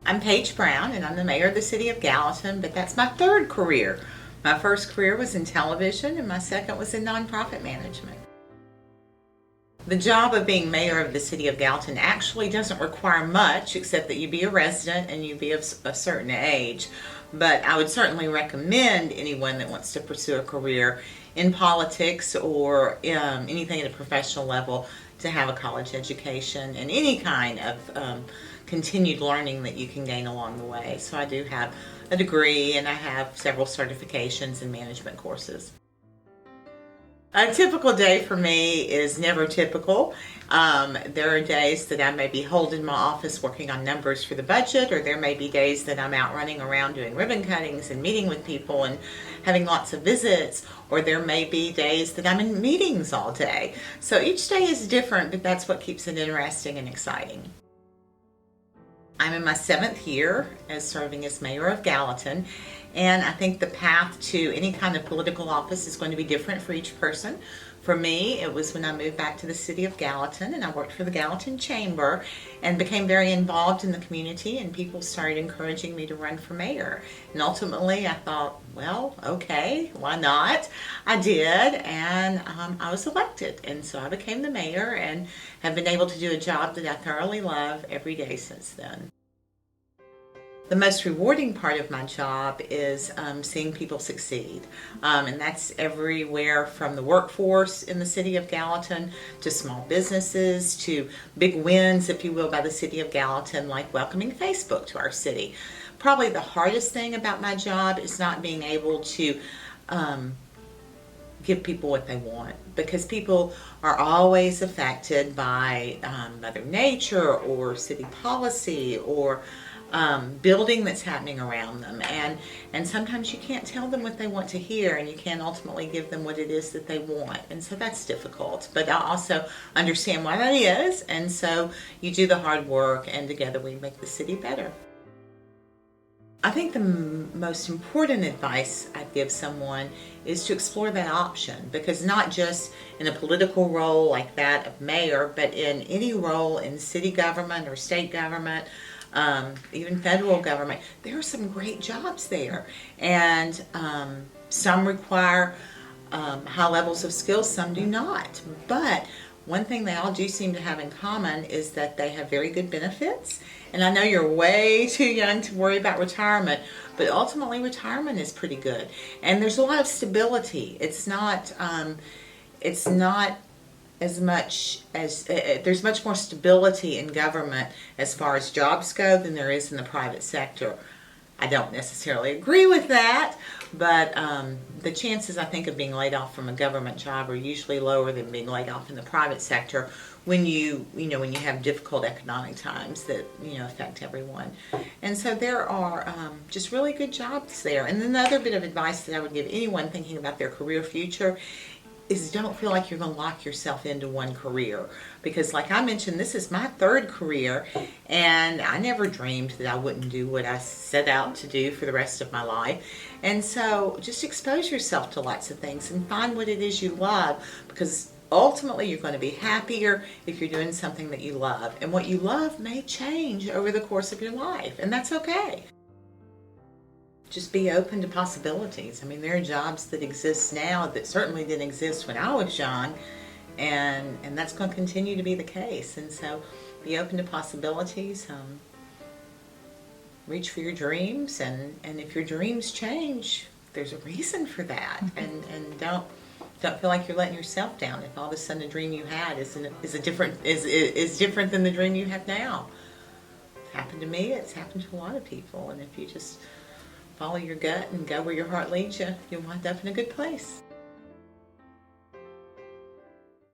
I'm Paige Brown, and I'm the mayor of the City of Gallatin, but that's my third career. My first career was in television, and my second was in nonprofit management. The job of being mayor of the City of Gallatin actually doesn't require much except that you be a resident and you be of a certain age. But I would certainly recommend anyone that wants to pursue a career in politics or anything at a professional level to have a college education and any kind of continued learning that you can gain along the way. So I do have a degree and I have several certifications and management courses. A typical day for me is never typical. There are days that I may be holed in my office working on numbers for the budget, or there may be days that I'm out running around doing ribbon cuttings and meeting with people and having lots of visits, or there may be days that I'm in meetings all day. So each day is different, but that's what keeps it interesting and exciting. I'm in my 7th year as serving as mayor of Gallatin, and I think the path to any kind of political office is going to be different for each person. For me, it was when I moved back to the City of Gallatin and I worked for the Gallatin Chamber and became very involved in the community, and people started encouraging me to run for mayor. And ultimately I thought, well, okay, why not? I did, and I was elected, and so I became the mayor and have been able to do a job that I thoroughly love every day since then. The most rewarding part of my job is seeing people succeed, and that's everywhere from the workforce in the City of Gallatin to small businesses to big wins, if you will, by the City of Gallatin, like welcoming Facebook to our city. Probably the hardest thing about my job is not being able to give people what they want, because people are always affected by Mother Nature or city policy or building that's happening around them, and sometimes you can't tell them what they want to hear, and you can't ultimately give them what it is that they want, and so that's difficult. But I also understand why that is, and so you do the hard work, and together we make the city better. I think the most important advice I'd give someone is to explore that option, because not just in a political role like that of mayor, but in any role in city government or state government, even federal government, there are some great jobs there, and some require high levels of skills, some do not. But one thing they all do seem to have in common is that they have very good benefits. And I know you're way too young to worry about retirement, but ultimately retirement is pretty good. And there's a lot of stability. It's not as much as there's much more stability in government as far as jobs go than there is in the private sector. I don't necessarily agree with that, but the chances, I think, of being laid off from a government job are usually lower than being laid off in the private sector when you have difficult economic times that affect everyone. And so there are just really good jobs there. And then the other bit of advice that I would give anyone thinking about their career future is don't feel like you're going to lock yourself into one career, because like I mentioned, this is my 3rd career, and I never dreamed that I wouldn't do what I set out to do for the rest of my life. And so just expose yourself to lots of things and find what it is you love, because ultimately you're going to be happier if you're doing something that you love, and what you love may change over the course of your life, and that's okay. Just be open to possibilities. I mean, there are jobs that exist now that certainly didn't exist when I was young, and that's going to continue to be the case. And so be open to possibilities, reach for your dreams, and if your dreams change, there's a reason for that. And don't feel like you're letting yourself down if all of a sudden a dream you had is different than the dream you have now. It's happened to me, it's happened to a lot of people, and if you just follow your gut and go where your heart leads you, you'll wind up in a good place.